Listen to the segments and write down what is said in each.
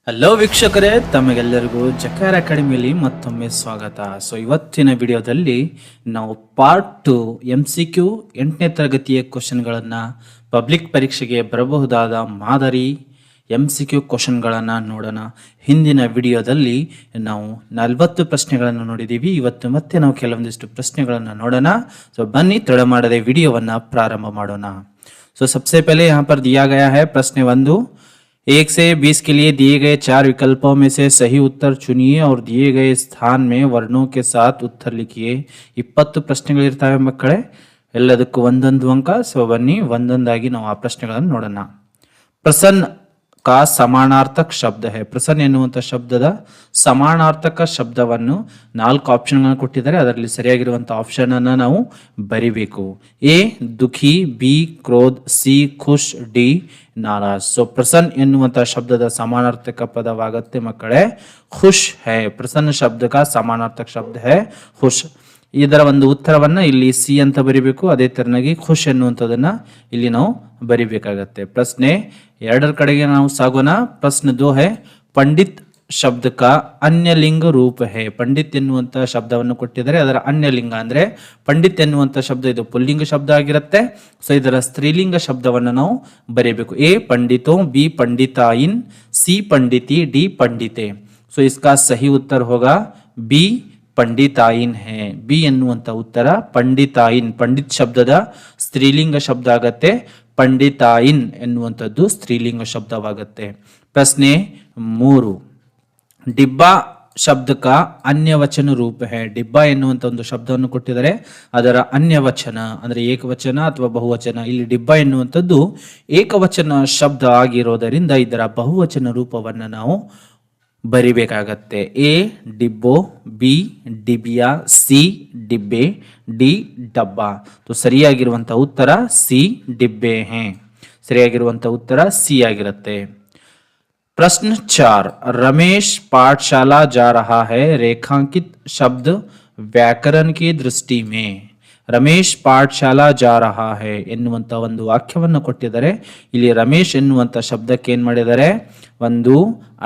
Hello ವೀಕ್ಷಕರೇ, ತಮಗೆಲ್ಲರಿಗೂ ಜಕಾರ ಅಕಾಡೆಮಿಯಲ್ಲಿ ಮತ್ತೊಮ್ಮೆ ಸ್ವಾಗತ. ಇವತ್ತಿನ ವಿಡಿಯೋದಲ್ಲಿ ನಾವು ಪಾರ್ಟ್ 2 MCQ 8ನೇ ತರಗತಿಯ ಕ್ವಶನ್ಗಳನ್ನು, ಪಬ್ಲಿಕ್ ಪರೀಕ್ಷೆಗೆ ಬರಬಹುದಾದ ಮಾದರಿ MCQ ಕ್ವಶನ್ಗಳನ್ನು ನೋಡೋಣ. ಹಿಂದಿನ ವಿಡಿಯೋದಲ್ಲಿ ನಾವು 40 ಪ್ರಶ್ನೆಗಳನ್ನು ನೋಡಿದ್ದೀವಿ. ಇವತ್ತು ಮತ್ತೆ ನಾವು ಕೆಲವೊಂದಿಷ್ಟು ಪ್ರಶ್ನೆಗಳನ್ನು ನೋಡೋಣ. ಬನ್ನಿ ತಡ ಮಾಡದೆ ವಿಡಿಯೋವನ್ನು ಪ್ರಾರಂಭ ಮಾಡೋಣ. सबसे पहले यहाँ पर दिया गया है प्रश्न 1, 1 से 20 के लिए दिए गए 4 विकल्पों में से सही उत्तर चुनिए और दिए गए स्थान में वर्णों के साथ उत्तर लिखिए. 20 ಪ್ರಶ್ನೆಗಳಿರ್ತವೆ ಮಕ್ಕಳೇ, ಎಲ್ಲದಕ್ಕೂ ಒಂದೊಂದು ಅಂಕ. ಬನ್ನಿ ಒಂದೊಂದಾಗಿ ನಾವು ಆ ಪ್ರಶ್ನೆಗಳನ್ನು ನೋಡೋಣ. ಪ್ರಸನ್ನ का समानार्थक शब्द है. ಪ್ರಸನ್ನ ಎನ್ನುವಂತ ಶಬ್ದದ ಸಮಾನಾರ್ಥಕ ಶಬ್ದವನ್ನು 4 ಆಪ್ಷನ್ಗಳನ್ನು ಕೊಟ್ಟಿದ್ದಾರೆ. ಅದರಲ್ಲಿ ಸರಿಯಾಗಿರುವಂತಹ ಆಪ್ಷನ್ ಅನ್ನು ನಾವು ಬರಿಬೇಕು. ಎ ದುಃಖಿ, ಬಿ ಕ್ರೋಧ, ಸಿ ಖುಷ್, ಡಿ ನಾರಾಜ್. ಪ್ರಸನ್ನ ಎನ್ನುವಂತ ಶಬ್ದದ ಸಮಾನಾರ್ಥಕ ಪದವಾಗುತ್ತೆ ಮಕ್ಕಳೇ ಖುಷ್ ಹೈ. ಪ್ರಸನ್ನ ಶಬ್ದ का समानार्थक शब्द है ಖುಷ್. ಇದರ ಒಂದು ಉತ್ತರವನ್ನ ಇಲ್ಲಿ ಸಿ ಅಂತ ಬರಿಬೇಕು. ಅದೇ ತರನಾಗಿ ಖುಷ್ ಎನ್ನುವಂಥದ್ದನ್ನ ಇಲ್ಲಿ ನಾವು ಬರಿಬೇಕಾಗತ್ತೆ. ಪ್ರಶ್ನೆ 2 ಕಡೆಗೆ ನಾವು ಸಾಗೋಣ. ಪ್ರಶ್ನೆ 2 है पंडित ಶಬ್ದ का अन्य लिंग रूप है. पंडित ಎನ್ನುವಂತ ಶಬ್ದವನ್ನು ಕೊಟ್ಟಿದ್ದಾರೆ. ಅದರ ಅನ್ಯ ಲಿಂಗ ಅಂದ್ರೆ ಪಂಡಿತ್ ಎನ್ನುವಂತ ಶಬ್ದ ಇದು ಪುಲ್ಲಿಂಗ ಶಬ್ದ ಆಗಿರುತ್ತೆ. ಇದರ ಸ್ತ್ರೀಲಿಂಗ ಶಬ್ದವನ್ನು ನಾವು ಬರೀಬೇಕು. ಎ पंडितों, बी पंडिताइन, सी पंडिती, डी पंडिते. इसका सही उत्तर होगा बी पंडिताइन है. बी ಎನ್ನುವಂತ ಉತ್ತರ पंडिताइन. पंडित ಶಬ್ದದ ಸ್ತ್ರೀಲಿಂಗ ಶಬ್ದ ಆಗತ್ತೆ. पंडिताइन ಎನ್ನುವಂತದ್ದು ಸ್ತ್ರೀಲಿಂಗ ಶಬ್ದವಾಗುತ್ತೆ. ಪ್ರಶ್ನೆ 3, डिब्बा ಶಬ್ದ का अन्य वचन रूप है. डिब्बा ಎನ್ನುವಂತ ಒಂದು ಶಬ್ದವನ್ನು ಕೊಟ್ಟಿದ್ದಾರೆ. ಅದರ ಅನ್ಯ ವಚನ ಅಂದ್ರೆ ಏಕವಚನ ಅಥವಾ ಬಹುವಚನ. ಇಲ್ಲಿ ಡಿಬ್ಬಾ ಎನ್ನುವಂಥದ್ದು ಏಕವಚನ ಶಬ್ದ ಆಗಿರೋದರಿಂದ ಇದರ ಬಹುವಚನ ರೂಪವನ್ನು ನಾವು ಬರಿಬೇಕಾಗತ್ತೆ. ಎ ಡಿಬ್ಬೋ, ಬಿ ಡಿಬಿಯಾ, ಸಿ ಡಿಬ್ಬೆ, ಡಿ ಡಬ್ಬಾ. ಸರಿಯಾಗಿರುವಂತ ಉತ್ತರ ಸಿ ಡಿಬ್ಬೆ ಹೇ. ಸರಿಯಾಗಿರುವಂತ ಉತ್ತರ ಸಿ ಆಗಿರುತ್ತೆ. प्रश्न 4, रमेश पाठशाला जा रहा है. रेखांकित शब्द व्याकरण की दृष्टि में. ರಮೇಶ್ ಪಾಠಶಾಲಾ ಜಾ ರಹಾ ಹೈ ಎನ್ನುವಂತ ಒಂದು ವಾಕ್ಯವನ್ನು ಕೊಟ್ಟಿದ್ದಾರೆ. ಇಲ್ಲಿ ರಮೇಶ್ ಎನ್ನುವಂತ ಶಬ್ದಕ್ಕೆ ಏನ್ ಮಾಡಿದ್ದಾರೆ, ಒಂದು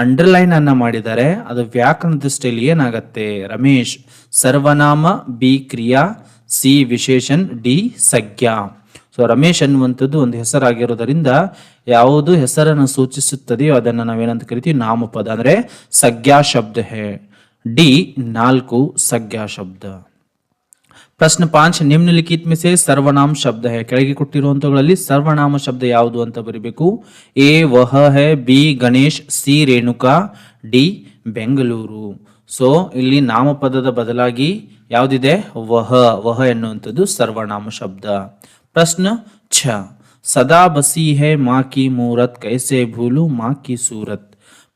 ಅಂಡರ್ಲೈನ್ ಅನ್ನ ಮಾಡಿದ್ದಾರೆ. ಅದು ವ್ಯಾಕರಣ ದೃಷ್ಟಿಯಲ್ಲಿ ಏನಾಗತ್ತೆ, ರಮೇಶ್ ಸರ್ವನಾಮ, ಬಿ ಕ್ರಿಯಾ, ಸಿ ವಿಶೇಷಣ್, ಡಿ ಸಂಜ್ಞಾ. ರಮೇಶ್ ಅನ್ನುವಂಥದ್ದು ಒಂದು ಹೆಸರಾಗಿರೋದರಿಂದ ಯಾವುದು ಹೆಸರನ್ನು ಸೂಚಿಸುತ್ತದೆಯೋ ಅದನ್ನು ನಾವೇನಂತ ಕರಿತೀವಿ, ನಾಮಪದ ಅಂದ್ರೆ ಸಂಜ್ಞಾ ಶಬ್ದ ಹೇ. ಡಿ 4 ಸಂಜ್ಞಾ ಶಬ್ದ. ಪ್ರಶ್ನೆ 5, ನಿಮ್ನಲಿಖಿತ में से सर्वनाम शब्द है. ಕೆಳಗೆ ಕೊಟ್ಟಿರುವಂತಗಳಲ್ಲಿ ಸರ್ವನಾಮ ಶಬ್ದ ಯಾವುದು ಅಂತ ಬರೀಬೇಕು. ಎ ವಹ ಹೈ, B Ganesh, C Renuka, D Bengaluru. ಇಲ್ಲಿ ನಾಮಪದದ ಬದಲಾಗಿ ಯಾವುದಿದೆ, ವಹ. ವಹ ಎನ್ನುವಂಥದ್ದು ಸರ್ವನಾಮ ಶಬ್ದ. प्रश्न 6, सदा बसी है माँ की मूरत, कैसे भूलूं माँ की सूरत.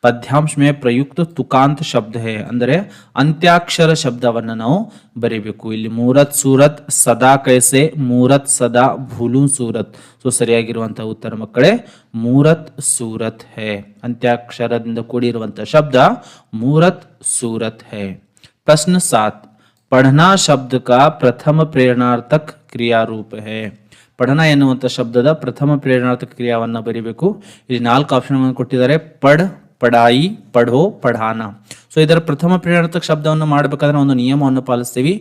ಪದ್ಯಾಂಶ में प्रयुक्त ತುಕಾಂತ ಶಬ್ದ है ಅಂದರೆ ಅಂತ್ಯಾಕ್ಷರ ಶಬ್ದವನ್ನು ನಾವು ಬರೀಬೇಕು. ಇಲ್ಲಿ ಮೂರತ್ ಸೂರತ್, ಸದಾ ಕೈಸೆ, ಮೂರತ್ ಸದಾ, ಭೂಲು ಸೂರತ್. ಸರಿಯಾಗಿರುವಂತಹ ಉತ್ತರ ಮಕ್ಕಳೇ ಮೂರತ್ ಸೂರತ್ ಹೇ. ಅಂತ್ಯಾಕ್ಷರದಿಂದ ಕೂಡಿರುವಂತಹ ಶಬ್ದ ಮೂರತ್ ಸೂರತ್ ಹೇ. ಪ್ರಶ್ನ 7, पढ़ना ಶಬ್ದ का प्रथम प्रेरणार्थक क्रिया रूप है. ಪಠಣ ಎನ್ನುವಂತ ಶಬ್ದದ ಪ್ರಥಮ ಪ್ರೇರಣಾರ್ಥಕ ಕ್ರಿಯಾವನ್ನ ಬರೀಬೇಕು. ಇಲ್ಲಿ 4 ಆಪ್ಷನ್ ಕೊಟ್ಟಿದ್ದಾರೆ. ಪಢ್, ಪಢಾಯಿ, ಪಢೋ, ಪಢಾನ. ಇದರ ಪ್ರಥಮ ಪ್ರೇರಣಾರ್ಥಕ ಶಬ್ದವನ್ನು ಮಾಡಬೇಕಾದ್ರೆ ಒಂದು ನಿಯಮವನ್ನು ಪಾಲಿಸ್ತೀವಿ.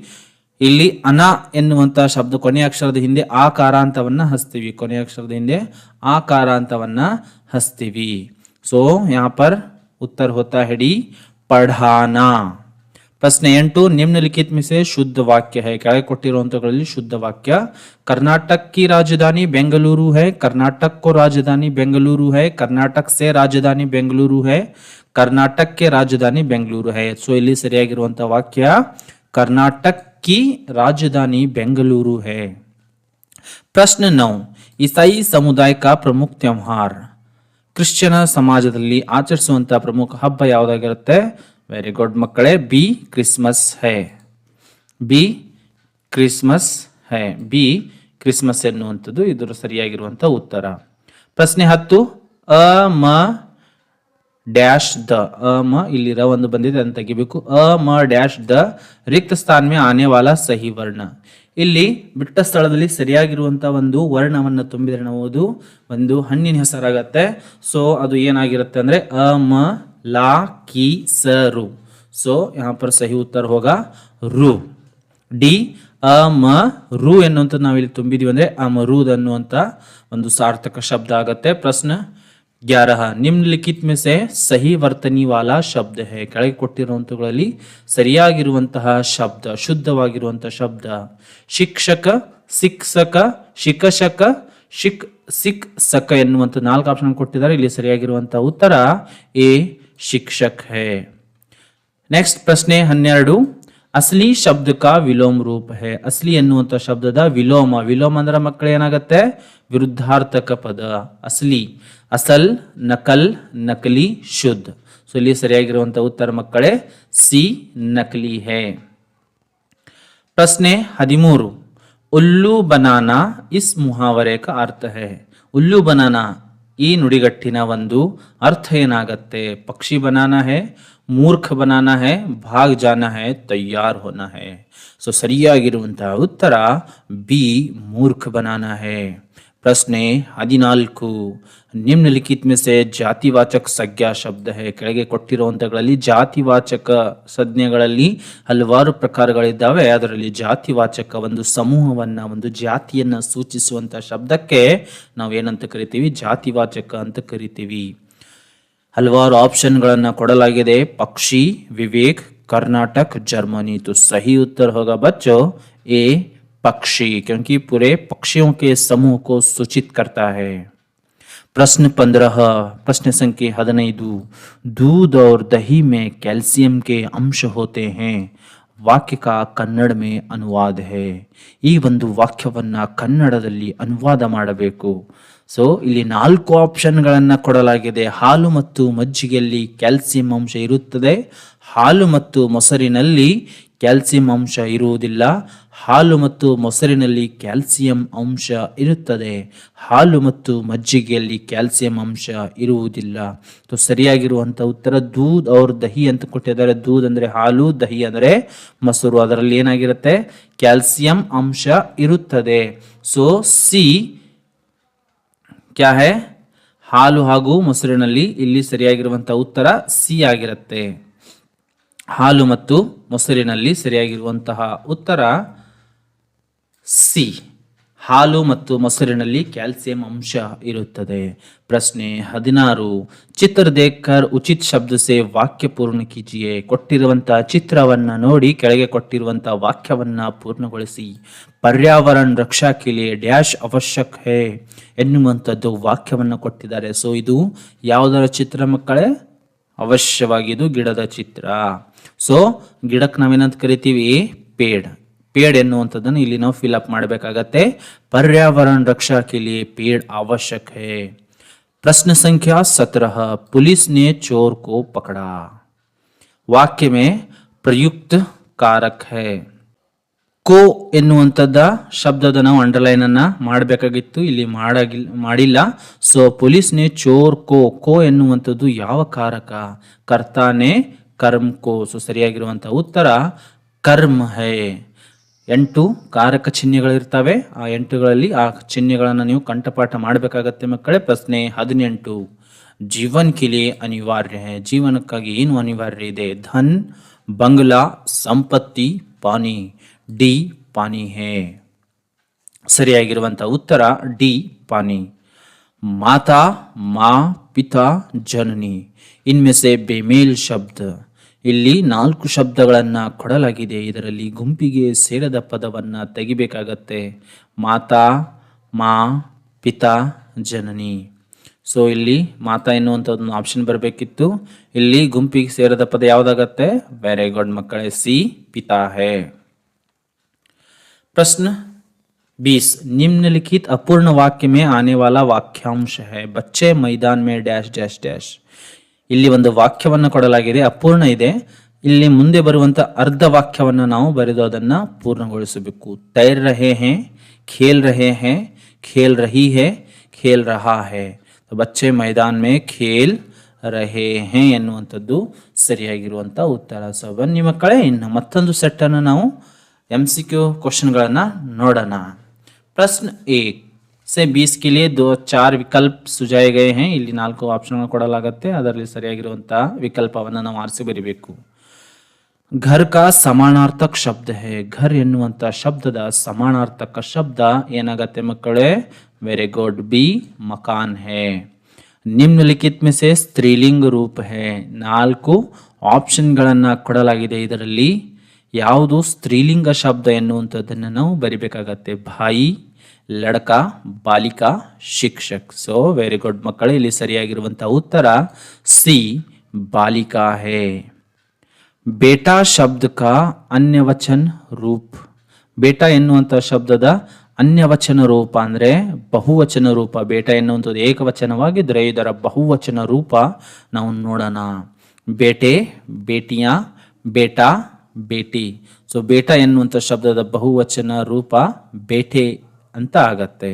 ಇಲ್ಲಿ ಅನ ಎನ್ನುವಂತ ಶಬ್ದ ಕೊನೆಯ ಅಕ್ಷರದ ಹಿಂದೆ ಆಕಾರಾಂತವನ್ನ ಹಚ್ತೀವಿ. ಕೊನೆಯ ಅಕ್ಷರದ ಹಿಂದೆ ಆಕಾರಾಂತವನ್ನ ಹಚ್ತೀವಿ. यहाँ पर उत्तर होता है डी पढ़ाना. प्रश्न 8, निम्नलिखित में से शुद्ध वाक्य है. ಕೆಳಗೆ ಕೊಟ್ಟಿರುವಂತಗಳಲ್ಲಿ ಶುದ್ಧ ವಾಕ್ಯ. कर्नाटक की राजधानी बेंगलुरु है. कर्नाटक को राजधानी बेंगलुरु है. कर्नाटक से राजधानी बेंगलुरु है. कर्नाटक के राजधानी बेंगलुरु है. ಇಲ್ಲಿ ಸರಿಯಾಗಿರುವಂತ ವಾಕ್ಯ कर्नाटक की राजधानी बेंगलुरु है. प्रश्न 9, ईसाई समुदाय का प्रमुख त्योहार. ಕ್ರಿಶ್ಚಿಯನ್ ಸಮಾಜದಲ್ಲಿ ಆಚರಿಸುವಂತ ಪ್ರಮುಖ ಹಬ್ಬ ಯಾವುದಾಗಿರುತ್ತೆ. ವೆರಿ ಗುಡ್ ಮಕ್ಕಳೇ, B Christmas high. B Christmas high. B Christmas ಎನ್ನುವಂಥದ್ದು ಇದರ ಸರಿಯಾಗಿರುವಂತ ಉತ್ತರ. ಪ್ರಶ್ನೆ 10, ಅ ಮ ಡ್ಯಾಶ್ ದ. ಅ ಮ ಇಲ್ಲಿ ರ ಒಂದು ಬಂದಿದೆ ಅಂತ ತೆಗಿಬೇಕು. ಅ ಮ ಡ್ಯಾಶ್ ದ ರಿಕ್ತ ಸ್ಥಾನ ಮೇ ಆನೆ ವಾಲಾ ಸಹಿ ವರ್ಣ. ಇಲ್ಲಿ ಬಿಟ್ಟ ಸ್ಥಳದಲ್ಲಿ ಸರಿಯಾಗಿರುವಂತ ಒಂದು ವರ್ಣವನ್ನು ತುಂಬಿದ್ರೆ ನಾವು ಅದು ಒಂದು ಹಣ್ಣಿನ ಹೆಸರಾಗತ್ತೆ. ಅದು ಏನಾಗಿರುತ್ತೆ ಅಂದ್ರೆ ಅ ಮ ला की स रू। सो यहाँ पर सही उत्तर होगा रू। ಡಿ ಅಮರು ಎನ್ನುವಂಥದ್ದು ನಾವಿಲ್ಲಿ ತುಂಬಿದೀವಿ ಅಂದ್ರೆ ಅಮರೂದ್ ಅನ್ನುವಂತ ಒಂದು ಸಾರ್ಥಕ ಶಬ್ದ ಆಗತ್ತೆ. ಪ್ರಶ್ನೆ 11 ನಿಮ್ನಲಿಖಿತ್ ಮೇ ಸೆ ಸಹಿ ವರ್ತನಿ ವಾಲಾ ಶಬ್ದ ಹೈ. ಕೆಳಗೆ ಕೊಟ್ಟಿರುವಂತಗಳಲ್ಲಿ ಸರಿಯಾಗಿರುವಂತಹ ಶಬ್ದ, ಶುದ್ಧವಾಗಿರುವಂತಹ ಶಬ್ದ ಶಿಕ್ಷಕ, ಶಿಕ್ಷಕ, ಶಿಕ್ಷಕ, ಶಿಕ್ಷಕ ಎನ್ನುವಂತ 4 ಆಪ್ಷನ್ ಕೊಟ್ಟಿದ್ದಾರೆ. ಇಲ್ಲಿ ಸರಿಯಾಗಿರುವಂತಹ ಉತ್ತರ ಎ ಶಿಕ್ಷಕ್ ಹೈ. ನೆಕ್ಸ್ಟ್ ಪ್ರಶ್ನೆ 12 ಅಸ್ಲಿ ಶಬ್ದ ಕಾ ವಿಲೋಮ ರೂಪ ಹೈ. ಅಸ್ಲಿ ಎನ್ನುವಂತ ಶಬ್ದದ ವಿಲೋಮ, ವಿಲೋಮ ಅಂದ್ರೆ ಮಕ್ಕಳು ಏನಾಗತ್ತೆ ವಿರುದ್ಧಾರ್ಥಕ ಪದ. ಅಸ್ಲಿ, ಅಸಲ್, ನಕಲ್, ನಕಲಿ, ಶುದ್ಧ. ಸೊ ಇಲ್ಲಿ ಸರಿಯಾಗಿರುವಂತಹ ಉತ್ತರ ಮಕ್ಕಳೇ ಸಿ ನಕಲಿ ಹೈ. ಪ್ರಶ್ನೆ 13 ಉಲ್ಲು ಬನಾನಾ ಇಸ್ ಮುಹಾವರೆ ಕಾ ಅರ್ಥ ಹೈ. ಉಲ್ಲು ಬನಾನಾ ಈ ನುಡಿಗಟ್ಟಿನ ಒಂದು ಅರ್ಥ ಏನಾಗತ್ತೆ? ಪಕ್ಷಿ ಬನಾನಾ ಹೈ, ಮೂರ್ಖ ಬನಾನಾ ಹೈ, ಭಾಗ್ ಜಾನಾ ಹೈ, ತಯ್ಯಾರ್ ಹೋನಾ ಹೈ. ಸೊ ಸರಿಯಾಗಿರುವಂತಹ ಉತ್ತರ ಬಿ ಮೂರ್ಖ ಬನಾನಾ ಹೈ. ಪ್ರಶ್ನೆ 14 ನಿಮ್ನಲಿಖಿತ್ ಮೇ ಸೆ ಜಾತಿವಾಚಕ ಸಂಜ್ಞಾ ಶಬ್ದ ಹೈ. ಕೆಳಗೆ ಕೊಟ್ಟಿರುವಂತಗಳಲ್ಲಿ ಜಾತಿವಾಚಕ ಸಂಜ್ಞೆಗಳಲ್ಲಿ ಹಲವಾರು ಪ್ರಕಾರಗಳಿದ್ದಾವೆ. ಅದರಲ್ಲಿ ಜಾತಿವಾಚಕ ಒಂದು ಸಮೂಹವನ್ನ, ಒಂದು ಜಾತಿಯನ್ನ ಸೂಚಿಸುವಂತ ಶಬ್ದಕ್ಕೆ ನಾವು ಏನಂತ ಕರಿತೀವಿ? ಜಾತಿವಾಚಕ ಅಂತ ಕರಿತೀವಿ. ಹಲವಾರು ಆಪ್ಷನ್ಗಳನ್ನ ಕೊಡಲಾಗಿದೆ. ಪಕ್ಷಿ, ವಿವೇಕ್, कर्नाटक, जर्मनी. तो सही उत्तर होगा बच्चों ए पक्षी, क्योंकि पूरे पक्षियों के समूह को सूचित करता है. प्रश्न 15 प्रश्न संख्या 15 दूध और दही में कैल्शियम के अंश होते हैं. ವಾಕ್ಯ ಕಾ ಕನ್ನಡ ಮೇ ಅನುವಾದ ಹೈ. ಈ ಒಂದು ವಾಕ್ಯವನ್ನ ಕನ್ನಡದಲ್ಲಿ ಅನುವಾದ ಮಾಡಬೇಕು. ಸೊ ಇಲ್ಲಿ 4 ಆಪ್ಷನ್ಗಳನ್ನ ಕೊಡಲಾಗಿದೆ. ಹಾಲು ಮತ್ತು ಮಜ್ಜಿಗೆಯಲ್ಲಿ ಕ್ಯಾಲ್ಸಿಯಂ ಅಂಶ ಇರುತ್ತದೆ, ಹಾಲು ಮತ್ತು ಮೊಸರಿನಲ್ಲಿ ಕ್ಯಾಲ್ಸಿಯಂ ಅಂಶ ಇರುವುದಿಲ್ಲ, ಹಾಲು ಮತ್ತು ಮೊಸರಿನಲ್ಲಿ ಕ್ಯಾಲ್ಸಿಯಂ ಅಂಶ ಇರುತ್ತದೆ, ಹಾಲು ಮತ್ತು ಮಜ್ಜಿಗೆಯಲ್ಲಿ ಕ್ಯಾಲ್ಸಿಯಂ ಅಂಶ ಇರುವುದಿಲ್ಲ. तो ಸರಿಯಾಗಿರುವಂತ ಉತ್ತರ ದೂದ್ ಔರ್ ದಹಿ ಅಂತ ಕೊಟ್ಟಿದ್ದಾರೆ. ದೂದ್ ಅಂದ್ರೆ ಹಾಲು, ದಹಿ ಅಂದ್ರೆ ಮೊಸರು. ಅದರಲ್ಲಿ ಏನಾಗಿರುತ್ತೆ? ಕ್ಯಾಲ್ಸಿಯಂ ಅಂಶ ಇರುತ್ತದೆ. ಸೊ ಸಿ ಕ್ಯಾ ಹೈ? ಹಾಲು ಹಾಗೂ ಮೊಸರಿನಲ್ಲಿ ಇಲ್ಲಿ ಸರಿಯಾಗಿರುವಂತಹ ಉತ್ತರ ಸಿ ಆಗಿರುತ್ತೆ. ಹಾಲು ಮತ್ತು ಮೊಸರಿನಲ್ಲಿ ಸರಿಯಾಗಿರುವಂತಹ ಉತ್ತರ ಸಿ. ಹಾಲು ಮತ್ತು ಮೊಸರಿನಲ್ಲಿ ಕ್ಯಾಲ್ಸಿಯಂ ಅಂಶ ಇರುತ್ತದೆ. ಪ್ರಶ್ನೆ 16 ಚಿತ್ರ ದೇಖ್ಕರ್ ಉಚಿತ ಶಬ್ದ ಸೆ ವಾಕ್ಯ ಪೂರ್ಣ ಕೀಜಿಯೇ. ಕೊಟ್ಟಿರುವಂತಹ ಚಿತ್ರವನ್ನ ನೋಡಿ ಕೆಳಗೆ ಕೊಟ್ಟಿರುವಂತಹ ವಾಕ್ಯವನ್ನ ಪೂರ್ಣಗೊಳಿಸಿ. ಪರ್ಯಾವರಣ ರಕ್ಷಾ ಕೆ ಲಿಯೆ ಡ್ಯಾಶ್ ಅವಶ್ಯಕ ಹೈ ಎನ್ನುವಂಥದ್ದು ವಾಕ್ಯವನ್ನ ಕೊಟ್ಟಿದ್ದಾರೆ. ಸೊ ಇದು ಯಾವುದರ ಚಿತ್ರ ಮಕ್ಕಳೇ? ಅವಶ್ಯವಾಗಿ ಇದು ಗಿಡದ ಚಿತ್ರ. ಸೊ ಗಿಡಕ್ಕೆ ನಾವೇನಂತ ಕರಿತೀವಿ? ಪೇಡ್. ಪೇಡ್ ಎನ್ನುವಂಥದ್ದನ್ನು ಇಲ್ಲಿ ನಾವು ಫಿಲ್ ಅಪ್ ಮಾಡಬೇಕಾಗತ್ತೆ. पर्यावरण रक्षा के लिए पेड़ आवश्यक है. प्रश्न संख्या 17 पुलिस ने चोर को पकड़ा. वाक्य में प्रयुक्त कारक है. ಕೋ ಎನ್ನುವಂಥದ್ದ ಶಬ್ದದ ನಾವು ಅಂಡರ್ಲೈನ್ ಅನ್ನ ಮಾಡಬೇಕಾಗಿತ್ತು, ಇಲ್ಲಿ ಮಾಡಿಲ್ಲ. ಸೊ ಪೊಲೀಸ್ ನೇ ಚೋರ್ ಕೋ, ಕೋ ಎನ್ನುವಂಥದ್ದು ಯಾವ ಕಾರಕ? ಕರ್ತಾನೆ ಕರ್ಮ್ ಕೋ. ಸೊ ಸರಿಯಾಗಿರುವಂತಹ ಉತ್ತರ ಕರ್ಮ್ ಹೈ. 8 ಕಾರಕ ಚಿಹ್ನೆಗಳಿರ್ತವೆ. ಆ 8ಗಳಲ್ಲಿ ಆ ಚಿಹ್ನೆಗಳನ್ನು ನೀವು ಕಂಠಪಾಠ ಮಾಡಬೇಕಾಗತ್ತೆ ಮಕ್ಕಳೇ. ಪ್ರಶ್ನೆ 18 ಜೀವನ್ ಕೆ ಲಿಯೆ ಅನಿವಾರ್ಯ ಹೈ. ಜೀವನಕ್ಕಾಗಿ ಏನು ಅನಿವಾರ್ಯ ಇದೆ? ಧನ್, ಬಂಗ್ಲಾ, ಸಂಪತ್ತಿ, ಪಾನಿ. ಡಿ ಪಾನಿ ಹೈ. ಸರಿಯಾಗಿರುವಂತಹ ಉತ್ತರ ಡಿ ಪಾನಿ. ಮಾತಾ, ಮಾ, ಪಿತಾ, ಜನನಿ. ಇನ್ಮೆ ಸೆ ಬೇಮೇಲ್ ಶಬ್ದ. ಇಲ್ಲಿ 4 ಶಬ್ದಗಳನ್ನ ಕೊಡಲಾಗಿದೆ. ಇದರಲ್ಲಿ ಗುಂಪಿಗೆ ಸೇರದ ಪದವನ್ನ ತೆಗಿಬೇಕಾಗತ್ತೆ. ಮಾತಾ, ಮಾ, ಪಿತಾ, ಜನನಿ. ಸೊ ಇಲ್ಲಿ ಮಾತಾ ಎನ್ನುವಂತ ಒಂದು ಆಪ್ಷನ್ ಬರಬೇಕಿತ್ತು. ಇಲ್ಲಿ ಗುಂಪಿಗೆ ಸೇರದ ಪದ ಯಾವ್ದಾಗತ್ತೆ? ವೆರಿ ಗುಡ್ ಮಕ್ಕಳೇ, ಸಿ ಪಿತಾ ಹೈ. प्रश्न 20 निम्नलिखित अपूर्ण वाक्य में आने वाला वाक्यांश है. बच्चे मैदान में डैश डैश डैश. ಇಲ್ಲಿ ಒಂದು ವಾಕ್ಯವನ್ನ ಕೊಡಲಾಗಿದೆ, ಅಪೂರ್ಣ ಇದೆ. ಇಲ್ಲಿ ಮುಂದೆ ಬರುವಂತ ಅರ್ಧ ವಾಕ್ಯವನ್ನ ನಾವು ಬರೆದು ಅದನ್ನ ಪೂರ್ಣಗೊಳಿಸಬೇಕು. ತೈರ್ ರಹೆ ಹೈ, ಖೇಲ್ ರಹೆ ಹೈ, ಖೇಲ್ ರಹಿ ಹೈ, ಖೇಲ್ ರಹಾ ಹೈ. ಬಚ್ಚೆ ಮೈದಾನ್ ಮೇ ಖೇಲ್ ರಹೆ ಹೈ ಎನ್ನುವಂಥದ್ದು ಸರಿಯಾಗಿರುವಂತ ಉತ್ತರ. ಸೊ ಬನ್ನಿ ಮಕ್ಕಳೇ, ಇನ್ನು ಮತ್ತೊಂದು ಸೆಟ್ ಅನ್ನು ನಾವು MCQ ಕ್ವಶನ್ಗಳನ್ನ ನೋಡೋಣ. ಪ್ರಶ್ನೆ 1 से 20 के लिए 4 ವಿಕಲ್ಪ ಸುಜಾಯೆ ಗಯೆ हैं ಇಲ್ಲಿ 4 ಆಪ್ಷನ್ ಕೊಡಲಾಗುತ್ತೆ ಅದರಲ್ಲಿ ಸರಿಯಾಗಿರುವಂತಹ ವಿಕಲ್ಪವನ್ನು ನಾವು ಆರಿಸಿ ಬರಿಬೇಕು घर का समानार्थक शब्द है घर ಎನ್ನುವಂತ ಶಬ್ದದ ಸಮಾನಾರ್ಥಕ ಶಬ್ದ ಏನಾಗುತ್ತೆ ಮಕ್ಕಳೇ ವೆರಿ ಗುಡ್ ಬಿ मकान है निम्नलिखित में से स्त्रीलिंग रूप है 4 ಆಪ್ಷನ್ಗಳನ್ನು ಕೊಡಲಾಗಿದೆ ಇದರಲ್ಲಿ ಯಾವುದು ಸ್ತ್ರೀಲಿಂಗ ಶಬ್ದ ಎನ್ನುವಂತದ್ದನ್ನು ನಾವು ಬರಿಬೇಕಾಗತ್ತೆ ಭಾಯಿ ಲಡಕ ಬಾಲಿಕಾ ಶಿಕ್ಷಕ್ ಸೋ ವೆರಿ ಗುಡ್ ಮಕ್ಕಳೇ ಇಲ್ಲಿ ಸರಿಯಾಗಿರುವಂತಹ ಉತ್ತರ ಸಿ बालिका है बेटा शब्द का अन्य वचन रूप बेटा ಎನ್ನುವಂತ ಶಬ್ದದ ಅನ್ಯವಚನ ರೂಪ ಅಂದ್ರೆ ಬಹುವಚನ ರೂಪ ಬೇಟ ಎನ್ನುವಂಥದ್ದು ಏಕವಚನವಾಗಿದ್ರೆ ಇದರ ಬಹುವಚನ ರೂಪ ನಾವು ನೋಡೋಣ ಬೇಟೆ ಬೇಟಿಯಾ ಬೇಟಾ ಬೇಟಿ ಸೊ ಬೇಟ ಎನ್ನುವಂಥ ಶಬ್ದದ ಬಹುವಚನ ರೂಪ ಬೇಟೆ ಅಂತ ಆಗತ್ತೆ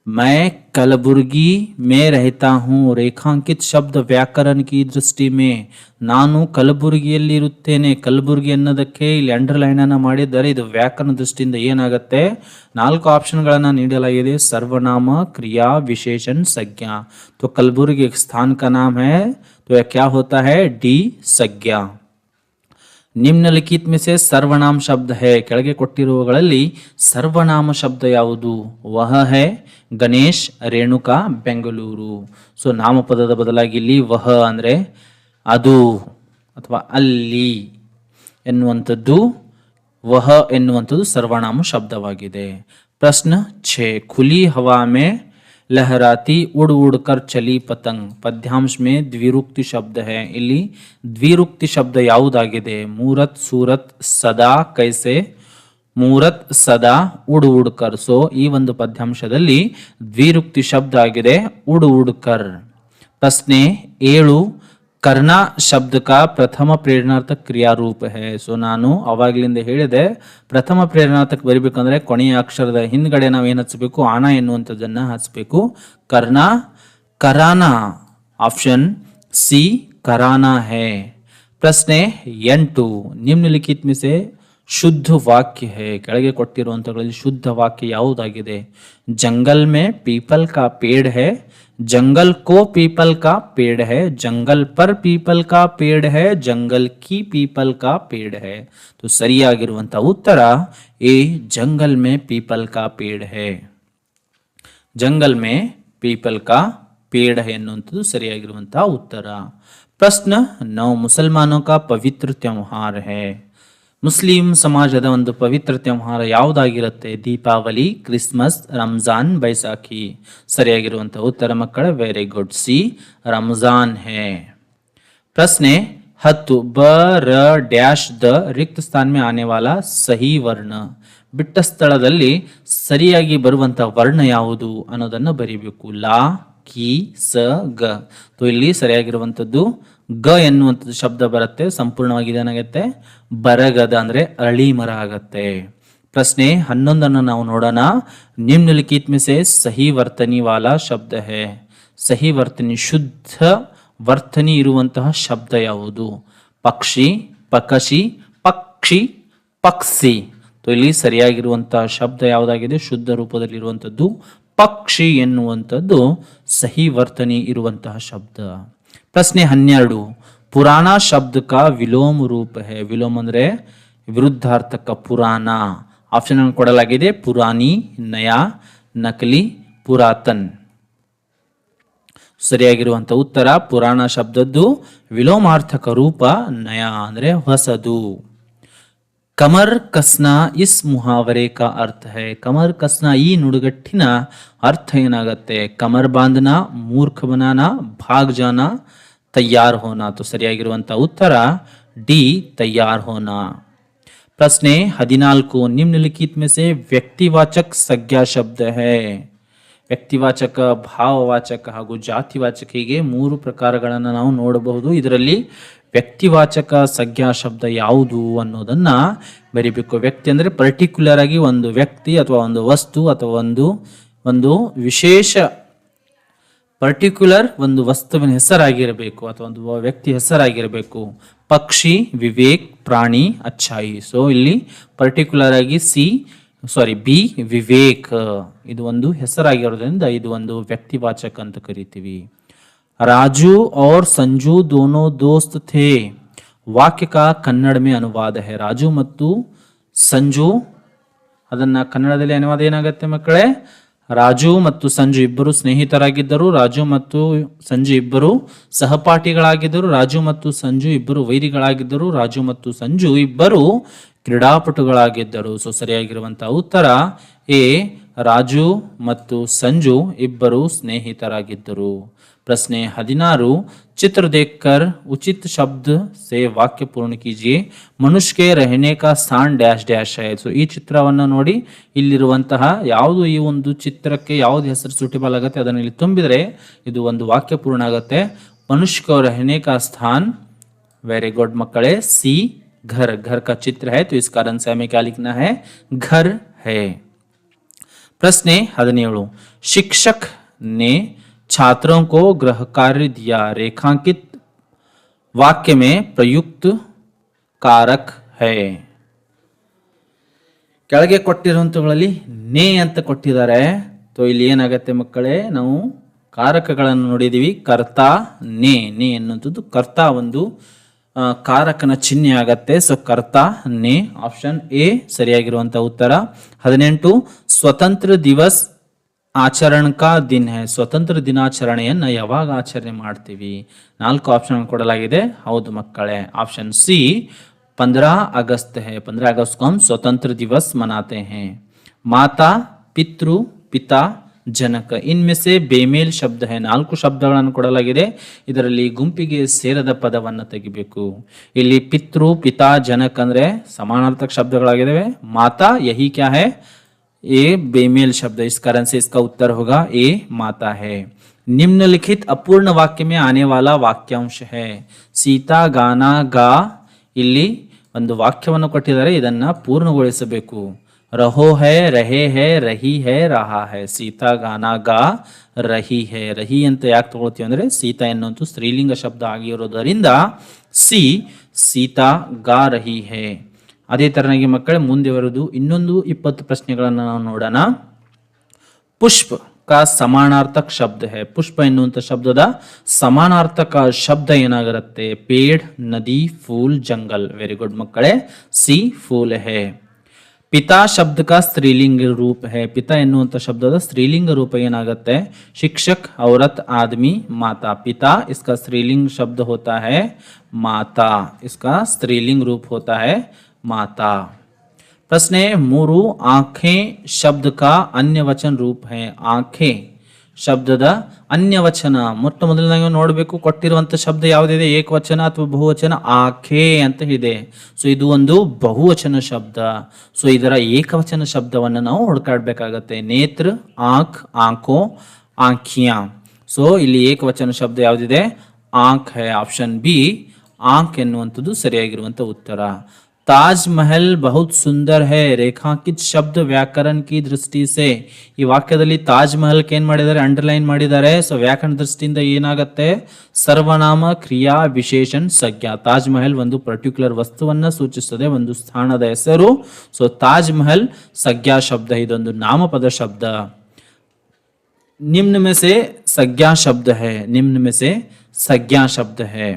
मैं कलबुर्गी में रहता हूँ रेखांकित शब्द व्याकरण की दृष्टि में ನಾನು ಕಲಬುರಗಿಯಲ್ಲಿ ಇರುತ್ತೇನೆ ಕಲಬುರಗಿ ಅನ್ನೋದಕ್ಕೆ ಇಲ್ಲಿ ಅಂಡರ್ಲೈನ್ ಅನ್ನು ಮಾಡಿದ್ದಾರೆ ಇದು ವ್ಯಾಕರಣ ದೃಷ್ಟಿಯಿಂದ ಏನಾಗುತ್ತೆ 4 ಆಪ್ಷನ್ಗಳನ್ನು ನೀಡಲಾಗಿದೆ सर्वनाम क्रिया विशेषण संज्ञा तो कलबुर्गी एक स्थान का नाम है तो यह क्या होता है डी संज्ञा निम्नलिखित में से सर्वनाम शब्द है ಕೆಳಗೆ ಕೊಟ್ಟಿರುವಗಳಲ್ಲಿ ಸರ್ವನಾಮ ಶಬ್ದ ಯಾವುದು ವಹ है ಗಣೇಶ್ ರೇಣುಕಾ ಬೆಂಗಳೂರು ಸೊ ನಾಮಪದದ ಬದಲಾಗಿ ಇಲ್ಲಿ ವಹ ಅಂದ್ರೆ ಅದು ಅಥವಾ ಅಲ್ಲಿ ಎನ್ನುವಂಥದ್ದು ವಹ ಎನ್ನುವಂಥದ್ದು ಸರ್ವನಾಮ ಶಬ್ದವಾಗಿದೆ ಪ್ರಶ್ನ 6 खुली हवा में लहराती उड़ उड़ कर चली पतंग पद्यांश में द्विरुक्ति शब्द है ಇಲ್ಲಿ ದ್ವಿರುಕ್ತಿ ಶಬ್ದ ಯಾವುದಾಗಿದೆ ಮೂರತ್ ಸೂರತ್ ಸದಾ ಕೈಸೆ ಮೂರತ್ ಸದಾ ಉಡ್ ಉಡ್ಕರ್ ಸೊ ಈ ಒಂದು ಪದ್ಯಾಂಶದಲ್ಲಿ ದ್ವಿರುಕ್ತಿ ಶಬ್ದ ಆಗಿದೆ ಉಡ್ ಉಡ್ಕರ್ ಪ್ರಶ್ನೆ 7 ಕರ್ಣ ಶಬ್ದ का ಪ್ರಥಮ ಪ್ರೇರಣಾರ್ಥಕ ಕ್ರಿಯಾ ರೂಪ है ಸೊ ನಾನು ಅವಾಗಲಿಂದ ಹೇಳಿದೆ ಪ್ರಥಮ ಪ್ರೇರಣಾರ್ಥಕ ಬರಿಬೇಕಂದ್ರೆ ಕೊನೆಯ ಅಕ್ಷರದ ಹಿಂದ್ಗಡೆ ನಾವು ಏನು ಹಚ್ಚಬೇಕು ಆನ ಎನ್ನುವಂಥದ್ದನ್ನ ಹಚ್ಚಬೇಕು ಕರ್ಣ ಕರಾನ ಆಪ್ಷನ್ ಸಿ ಕರಾನ है ಪ್ರಶ್ನೆ 8 निम्नलिखित में से शुद्ध वाक्य है ಕೆಳಗೆ ಕೊಟ್ಟಿರುವಂತಗಳಲ್ಲಿ ಶುದ್ಧ ವಾಕ್ಯ ಯಾವುದಾಗಿದೆ जंगल में पीपल का पेड़ है जंगल को पीपल का पेड़ है जंगल पर पीपल का पेड़ है जंगल की पीपल का पेड़ है तो ಸರಿಯಾಗಿರುವಂತ ಉತ್ತರ ಎ जंगल में पीपल का पेड़ है जंगल में पीपल का पेड़ है ಎನ್ನುವಂಥದ್ದು ಸರಿಯಾಗಿರುವಂತ ಉತ್ತರ प्रश्न 9 मुसलमानों का पवित्र त्योहार है ಮುಸ್ಲಿಂ ಸಮಾಜದ ಒಂದು ಪವಿತ್ರ ತ್ಯೋಹಾರ ಯಾವುದಾಗಿರುತ್ತೆ ದೀಪಾವಳಿ ಕ್ರಿಸ್ಮಸ್ ರಂಜಾನ್ ಬೈಸಾಖಿ ಸರಿಯಾಗಿರುವಂತಹ ಉತ್ತರ ಮಕ್ಕಳ ವೆರಿ ಗುಡ್ ಸಿ ರಂಜಾನ್ है प्रश्न 10 ब र डैश द रिक्त स्थान में आने वाला सही वर्ण ಬಿಟ್ಟ ಸ್ಥಳದಲ್ಲಿ ಸರಿಯಾಗಿ ಬರುವಂತಹ ವರ್ಣ ಯಾವುದು ಅನ್ನೋದನ್ನ ಬರಿಬೇಕು ಲಾ ಕಿ ಸ ಗ तो ಇಲ್ಲಿ ಸರಿಯಾಗಿರುವಂತದ್ದು ಗ ಎನ್ನುವಂಥದ್ದು ಶಬ್ದ ಬರುತ್ತೆ ಸಂಪೂರ್ಣವಾಗಿ ಏನಾಗುತ್ತೆ ಬರಗದ ಅಂದ್ರೆ ಅರಳಿ ಮರ ಆಗತ್ತೆ ಪ್ರಶ್ನೆ 11 ನಾವು ನೋಡೋಣ निम्नलिखित में से सही वर्तनी वाला शब्द है सही वर्तनी ಶುದ್ಧ ವರ್ತನಿ ಇರುವಂತಹ ಶಬ್ದ ಯಾವುದು ಪಕ್ಷಿ ಪಕಶಿ ಪಕ್ಷಿ ಪಕ್ಷಿ तो ಇಲ್ಲಿ ಸರಿಯಾಗಿರುವಂತಹ ಶಬ್ದ ಯಾವುದಾಗಿದೆ ಶುದ್ಧ ರೂಪದಲ್ಲಿ ಇರುವಂತದ್ದು ಪಕ್ಷಿ ಎನ್ನುವಂಥದ್ದು ಸಹಿ ವರ್ತನಿ ಇರುವಂತಹ ಶಬ್ದ ಪ್ರಶ್ನೆ 12 ಪುರಾಣ ಶಬ್ದ का ವಿಲೋಮ ರೂಪ है ವಿಲೋಮ ಅಂದ್ರೆ ವಿರುದ್ಧಾರ್ಥಕ ಪುರಾಣ ಆಪ್ಷನ್ ಅನ್ನು ಕೊಡಲಾಗಿದೆ ಪುರಾನಿ ನಯಾ ನಕಲಿ ಪುರಾತನ್ ಸರಿಯಾಗಿರುವಂತ ಉತ್ತರ ಪುರಾಣ ಶಬ್ದದ್ದು ವಿಲೋಮಾರ್ಥಕ ರೂಪ ನಯಾ ಅಂದ್ರೆ ಹೊಸದು ಕಮರ್ ಕಸ್ನಾ ಇಸ್ ಮುಹಾವರೆ का अर्थ है ಕಮರ್ ಕಸ್ನಾ ಈ ನುಡುಗಟ್ಟಿನ ಅರ್ಥ ಏನಾಗುತ್ತೆ ಕಮರ್ ಬಾಂಧನಾ ಮೂರ್ಖ ಬನಾನಾ ಭಾಗ್ ಜಾನಾ तैयार होना तो ಸರಿಯಾಗಿರುವಂತ ಉತ್ತರ ಡಿ तैयार होना ಪ್ರಶ್ನೆ 14 निम्नलिखित में से व्यक्तिवाचक संज्ञा शब्द है ವ್ಯಕ್ತಿವಾಚಕ ಭಾವವಾಚಕ ಹಾಗೂ ಜಾತಿವಾಚಕ ಹೀಗೆ 3 ಪ್ರಕಾರಗಳನ್ನು ನಾವು ನೋಡಬಹುದು ಇದರಲ್ಲಿ ವ್ಯಕ್ತಿವಾಚಕ ಸಂಜ್ಞಾ ಶಬ್ದ ಯಾವುದು ಅನ್ನೋದನ್ನ ಬರಿಬೇಕು ವ್ಯಕ್ತಿ ಅಂದ್ರೆ ಪರ್ಟಿಕ್ಯುಲರ್ ಆಗಿ ಒಂದು ವ್ಯಕ್ತಿ ಅಥವಾ ಒಂದು ವಸ್ತು ಅಥವಾ ಒಂದು ವಿಶೇಷ ಪರ್ಟಿಕ್ಯುಲರ್ ಒಂದು ವಸ್ತುವಿನ ಹೆಸರಾಗಿರಬೇಕು ಅಥವಾ ಒಂದು ವ್ಯಕ್ತಿ ಹೆಸರಾಗಿರಬೇಕು ಪಕ್ಷಿ ವಿವೇಕ್ ಪ್ರಾಣಿ ಅಚ್ಚಾಯಿ ಸೊ ಇಲ್ಲಿ ಪರ್ಟಿಕ್ಯುಲರ್ ಆಗಿ ಸಿ ಸಾರಿ ಬಿ ವಿವೇಕ್, ಇದು ಒಂದು ಹೆಸರಾಗಿರೋದ್ರಿಂದ ಇದು ಒಂದು ವ್ಯಕ್ತಿವಾಚಕ ಅಂತ ಕರಿತೀವಿ. राजू और संजू दोनों दोस्त थे, वाक्य का कन्नड़ में अनुवाद है. राजू ಮತ್ತು ಸಂಜು, ಅದನ್ನ ಕನ್ನಡದಲ್ಲಿ ಅನುವಾದ ಏನಾಗುತ್ತೆ ಮಕ್ಕಳೇ? ರಾಜು ಮತ್ತು ಸಂಜು ಇಬ್ಬರು ಸ್ನೇಹಿತರಾಗಿದ್ದರು, ರಾಜು ಮತ್ತು ಸಂಜು ಇಬ್ಬರು ಸಹಪಾಠಿಗಳಾಗಿದ್ದರು, ರಾಜು ಮತ್ತು ಸಂಜು ಇಬ್ಬರು ವೈರಿಗಳಾಗಿದ್ದರು, ರಾಜು ಮತ್ತು ಸಂಜು ಇಬ್ಬರು ಕ್ರೀಡಾಪಟುಗಳಾಗಿದ್ದರು. ಸೊ ಸರಿಯಾಗಿರುವಂತಹ ಉತ್ತರ ಎ, ರಾಜು ಮತ್ತು ಸಂಜು ಇಬ್ಬರು ಸ್ನೇಹಿತರಾಗಿದ್ದರು. प्रश्न 16, चित्र देखकर उचित शब्द से वाक्य पूर्ण कीजिए. मनुष्य के रहने का स्थान डैश डैश है. ಸೊ ಈ ಚಿತ್ರವನ್ನು ನೋಡಿ ಇಲ್ಲಿರುವಂತಹ ಯಾವುದು ಈ ಒಂದು ಚಿತ್ರಕ್ಕೆ ಯಾವುದು ಹೆಸರು ಸೂಟೇಬಲ್ ಆಗುತ್ತೆ ಅದನ್ನು ಇಲ್ಲಿ ತುಂಬಿದರೆ ಇದು ಒಂದು ವಾಕ್ಯ ಪೂರ್ಣ ಆಗುತ್ತೆ. मनुष्य को रहने का स्थान, वेरी गुड मಕ್ಕಳೇ, सी घर. घर का चित्र है तो इस कारण से हमें क्या लिखना है? घर है. प्रश्न 17, शिक्षक ने छात्रों को गृह कार्य दिया, रेखांकित वाक्य में प्रयुक्त कारक है. ಕೆಳಗೆ ಕೊಟ್ಟಿರುವಂತಗಳಲ್ಲಿ ನೇ ಅಂತ ಕೊಟ್ಟಿದ್ದಾರೆ. तो ಇಲ್ಲಿ ಏನಾಗುತ್ತೆ ಮಕ್ಕಳೇ, ನಾವು ಕಾರಕಗಳನ್ನು ನೋಡಿದೀವಿ. ಕರ್ತಾ, ನೇ, ನೇ ಅನ್ನುವಂಥದ್ದು ಕರ್ತಾ ಒಂದು ಕಾರಕನ ಚಿಹ್ನೆ ಆಗತ್ತೆ. ಸೊ ಕರ್ತಾ, ನೇ, ಆಪ್ಷನ್ ಎ ಸರಿಯಾಗಿರುವಂತಹ ಉತ್ತರ. 18, ಸ್ವತಂತ್ರ ದಿವಸ್ ಆಚರಣ ಕಾ ದಿನ ಹೈ. ಸ್ವತಂತ್ರ ದಿನಾಚರಣೆಯನ್ನ ಯಾವಾಗ ಆಚರಣೆ ಮಾಡ್ತೀವಿ? 4 ಆಪ್ಷನ್ ಕೊಡಲಾಗಿದೆ. ಹೌದು ಮಕ್ಕಳೇ, ಆಪ್ಷನ್ ಸಿ 15 अगस्त है. 15 अगस्त को हम स्वतंत्र दिवस मनाते हैं. माता, पितृ, पिता, ಜನಕ, ಇನ್ಮೆ ಸೆ ಬೇಮೇಲ್ ಶಬ್ದ ಹೈ. 4 ಶಬ್ದಗಳನ್ನು ಕೊಡಲಾಗಿದೆ. ಇದರಲ್ಲಿ ಗುಂಪಿಗೆ ಸೇರದ ಪದವನ್ನು ತೆಗಿಬೇಕು. ಇಲ್ಲಿ ಪಿತೃ, ಪಿತಾ, ಜನಕ ಅಂದ್ರೆ ಸಮಾನಾರ್ಥಕ ಶಬ್ದಗಳಾಗಿದ್ದಾವೆ. ಮಾತಾ, ಯಹಿ ಕ್ಯಾ ಹೈ? ए बेमेल शब्द, इस कारण से इसका उत्तर होगा ए, माता है. निम्नलिखित अपूर्ण वाक्य में आने वाला वाक्यांश है. सीता गाना गा, ಇಲ್ಲಿ ಒಂದು ವಾಕ್ಯವನ್ನು ಕೊಟ್ಟಿದ್ದಾರೆ, ಇದನ್ನ ಪೂರ್ಣಗೊಳಿಸಬೇಕು. रहो है, रहे है, रही है, रहा है. सीता गाना गा रही है. रही ಅಂತ ಯಾಕೆ ತಗೊಳ್ತೀವಿ ಅಂದ್ರೆ ಸೀತಾ ಎನ್ನುವಂತ ಸ್ತ್ರೀಲಿಂಗ ಶಬ್ದ ಆಗಿರೋದರಿಂದ ಸಿ, ಸೀತಾ ಗಾ ರಹಿ ಹೈ. ಅದೇ ತರನಾಗಿ ಮಕ್ಕಳೇ ಮುಂದೆ ಬರುವುದು ಇನ್ನೊಂದು 20 ಪ್ರಶ್ನೆಗಳನ್ನು ನಾವು ನೋಡೋಣ. ಪುಷ್ಪ का समानार्थक शब्द है. पुष्प ಎನ್ನುವಂತ ಶಬ್ದದ ಸಮಾನಾರ್ಥಕ ಶಬ್ದ ಏನಾಗಿರುತ್ತೆ? ಪೇಡ್, ನದಿ, ಫೂಲ್, ಜಂಗಲ್. ವೆರಿ ಗುಡ್ ಮಕ್ಕಳೇ, ಸಿ ಫೂಲ್ है. पिता शब्द का स्त्रीलिंग रूप है. पिता ಎನ್ನುವಂತ ಶಬ್ದದ ಸ್ತ್ರೀಲಿಂಗ ರೂಪ ಏನಾಗುತ್ತೆ? शिक्षक, औरत, आदमी, माता. पिता इसका स्त्रीलिंग शब्द होता है माता. इसका स्त्रीलिंग रूप होता है माता. प्रश्न 3, आंखें शब्द का अन्य वचन रूप है. आंखें ಶಬ್ದದ ಅನ್ಯ ವಚನ ಮೊಟ್ಟ ಮೊದಲನಾಗಿ ನೋಡಬೇಕು. ಕೊಟ್ಟಿರುವಂತ ಶಬ್ದ ಯಾವುದಿದೆ? ಏಕವಚನ ಅಥವಾ ಬಹುವಚನ? ಆಖೆ ಅಂತ ಇದೆ. ಸೊ ಇದು ಒಂದು ಬಹುವಚನ ಶಬ್ದ. ಸೊ ಇದರ ಏಕವಚನ ಶಬ್ದವನ್ನು ನಾವು ಹುಡುಕಾಡಬೇಕಾಗತ್ತೆ. ನೇತ್ರ, ಆಂಖ್, ಆಂಖೋ, ಆಂಖಿಯಾ. ಸೊ ಇಲ್ಲಿ ಏಕವಚನ ಶಬ್ದ ಯಾವುದಿದೆ? ಆಂಖ್ ಹೈ. ಆಪ್ಷನ್ ಬಿ ಆಂಖ್ ಎನ್ನುವಂಥದ್ದು ಸರಿಯಾಗಿರುವಂತ ಉತ್ತರ. ತಾಜ್ಮಹಲ್ ಬಹುತ್ ಸುಂದರ್ ಹೈ, ರೇಖಾಂಕಿತ ಶಬ್ದ ವ್ಯಾಕರಣ ಕಿ ದೃಷ್ಟಿ ಸೆ. ಈ ವಾಕ್ಯದಲ್ಲಿ ತಾಜ್ ಮಹಲ್ ಏನ್ ಮಾಡಿದ್ದಾರೆ? ಅಂಡರ್ಲೈನ್ ಮಾಡಿದ್ದಾರೆ. ಸೊ ವ್ಯಾಕರಣ ದೃಷ್ಟಿಯಿಂದ ಏನಾಗುತ್ತೆ? ಸರ್ವನಾಮ, ಕ್ರಿಯಾ, ವಿಶೇಷಣ, ಸಂಜ್ಞಾ. ತಾಜ್ ಮಹಲ್ ಒಂದು ಪರ್ಟಿಕ್ಯುಲರ್ ವಸ್ತುವನ್ನ ಸೂಚಿಸುತ್ತದೆ, ಒಂದು ಸ್ಥಾನದ ಹೆಸರು. ಸೊ ತಾಜ್ ಮಹಲ್ ಸಂಜ್ಞಾ ಶಬ್ದ, ಇದೊಂದು ನಾಮಪದ ಶಬ್ದ. ನಿಮ್ನ में से संज्ञा शब्द है. निम्न में से संज्ञा शब्द है.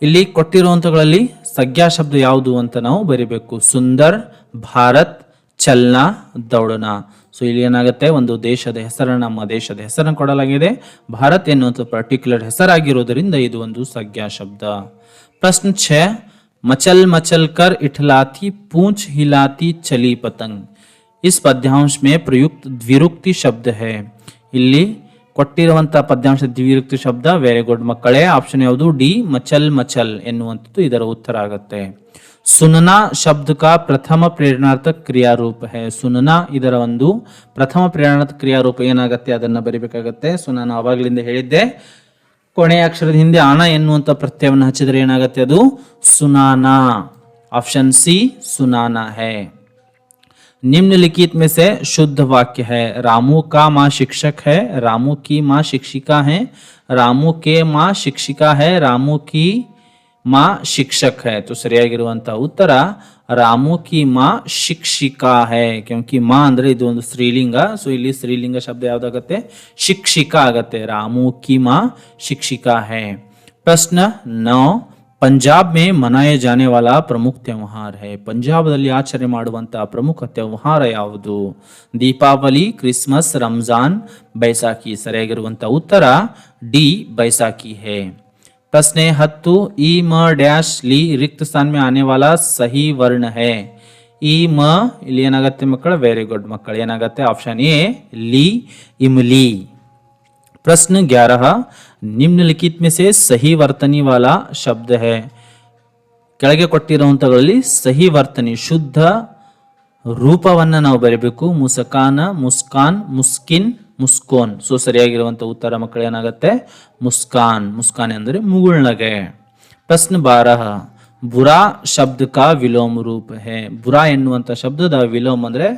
ಇಲ್ಲಿ ಕೊಟ್ಟಿರುವಂತಗಳಲ್ಲಿ ಸಂಜ್ಞಾ ಶಬ್ದ ಯಾವುದು ಅಂತ ನಾವು ಬರಿಬೇಕು. ಸುಂದರ್, ಭಾರತ್, ಚಲ್ನಾ, ದೌಡನ. ಸೊ ಇಲ್ಲಿ ಏನಾಗುತ್ತೆ? ಒಂದು ದೇಶದ ಹೆಸರನ್ನು, ನಮ್ಮ ದೇಶದ ಹೆಸರನ್ನು ಕೊಡಲಾಗಿದೆ. ಭಾರತ್ ಎನ್ನುವಂಥ ಪರ್ಟಿಕ್ಯುಲರ್ ಹೆಸರಾಗಿರೋದ್ರಿಂದ ಇದು ಒಂದು ಸಂಜ್ಞಾ ಶಬ್ದ. ಪ್ರಶ್ನೆ 6, मचल मचल कर इठलाती पूंछ हिलाती चली पतंग. इस पद्यांश में प्रयुक्त द्विरुक्ति शब्द है. ಇಲ್ಲಿ ಕೊಟ್ಟಿರುವಂತಹ ಪದ್ಯಾಂಶ ದ್ವಿರುಕ್ತಿ ಶಬ್ದ. ವೆರಿ ಗುಡ್ ಮಕ್ಕಳೇ, ಆಪ್ಷನ್ ಯಾವುದು? ಡಿ, ಮಚಲ್ ಮಚಲ್ ಎನ್ನುವಂಥದ್ದು ಇದರ ಉತ್ತರ ಆಗುತ್ತೆ. ಸುನನಾ ಶಬ್ದ ಕಾ ಪ್ರಥಮ ಪ್ರೇರಣಾರ್ಥಕ ಕ್ರಿಯಾರೂಪ ಹೈ. ಸುನನಾ ಇದರ ಒಂದು ಪ್ರಥಮ ಪ್ರೇರಣಾರ್ಥಕ ಕ್ರಿಯಾರೂಪ ಏನಾಗುತ್ತೆ? ಅದನ್ನ ಬರಿಬೇಕಾಗತ್ತೆ. ಸೊ ನಾನು ಆವಾಗಲಿಂದ ಹೇಳಿದ್ದೆ, ಕೊನೆಯ ಅಕ್ಷರದ ಹಿಂದೆ ಆನ ಎನ್ನುವಂತ ಪ್ರತ್ಯಯವನ್ನು ಹಚ್ಚಿದ್ರೆ ಏನಾಗುತ್ತೆ? ಅದು ಸುನಾನಾ. ಆಪ್ಷನ್ ಸಿ ಸುನಾನಾ ಹೈ. निम्नलिखित में से शुद्ध वाक्य है. रामू का माँ शिक्षक है, रामू की माँ शिक्षिका है, रामू के माँ शिक्षिका है, रामू की माँ शिक्षक है। तो ಸರಿಯಾಗಿರುವಂತ ಉತ್ತರ ರಾಮು ಕಿ ಮಾ ಶಿಕ್ಷಿಕಾ ಹೈ, ಕ್ಯೋಂಕಿ ಮಾ ಅಂದ್ರೆ ಇದು ಒಂದು ಸ್ತ್ರೀಲಿಂಗ, ಸೊ ಇಲ್ಲಿ ಸ್ತ್ರೀಲಿಂಗ ಶಬ್ದ ಯಾವ್ದಾಗತ್ತೆ, ಶಿಕ್ಷಿಕಾ ಆಗತ್ತೆ। ರಾಮು ಕಿ ಮಾ ಶಿಕ್ಷಿಕಾ ಹೈ। ಪ್ರಶ್ನೆ 9, पंजाब में मनाए जाने वाला प्रमुख त्योहार है। पंजाबದಲ್ಲಿ ಆಚರಣೆ ಮಾಡುವಂತಹ ಪ್ರಮುಖ ತ್ಯೋಹಾರ ಯಾವುದು? ದೀಪಾವಳಿ, ಕ್ರಿಸ್ಮಸ್, ರಂಜಾನ್, ಬೈಸಾಖಿ। ಸರಿಯಾಗಿರುವಂತಹ ಉತ್ತರ ಡಿ ಬೈಸಾಖಿ है। प्रश्न 10, ई म डैश ली रिक्त स्थान में आने वाला सही वर्ण है। ई म ಇಲ್ಲಿ ಏನಾಗುತ್ತೆ ಮಕ್ಕಳ, ವೆರಿ ಗುಡ್ ಮಕ್ಕಳ, ಏನಾಗುತ್ತೆ ಆಪ್ಷನ್ ಎ ಲಿ, इमली। प्रश्न 11, निम्नलिखित में से सही वर्तनी वाला शब्द है। ಕೆಳಗೆ ಕೊಟ್ಟಿರುವಂತಗಳಲ್ಲಿ ಸಹಿ ವರ್ತನಿ ಶುದ್ಧ ರೂಪವನ್ನ ನಾವು ಬರೆಯಬೇಕು। ಮುಸಕಾನ, ಮುಸ್ಕಾನ್, ಮುಸ್ಕಿನ್, ಮುಸ್ಕೋನ್। ಸೊ ಸರಿಯಾಗಿರುವಂತ ಉತ್ತರ ಮಕ್ಕಳು ಏನಾಗುತ್ತೆ, ಮುಸ್ಕಾನ್। ಮುಸ್ಕಾನ್ ಅಂದರೆ ಮುಗುಳ್ನಗೆ। ಪ್ರಶ್ನೆ 12, ಬುರಾ ಶಬ್ದ ಕಾ ವಿಲೋಮ ರೂಪ ಹೈ। ಬುರಾ ಎನ್ನುವಂತ ಶಬ್ದದ ವಿಲೋಮ ಅಂದ್ರೆ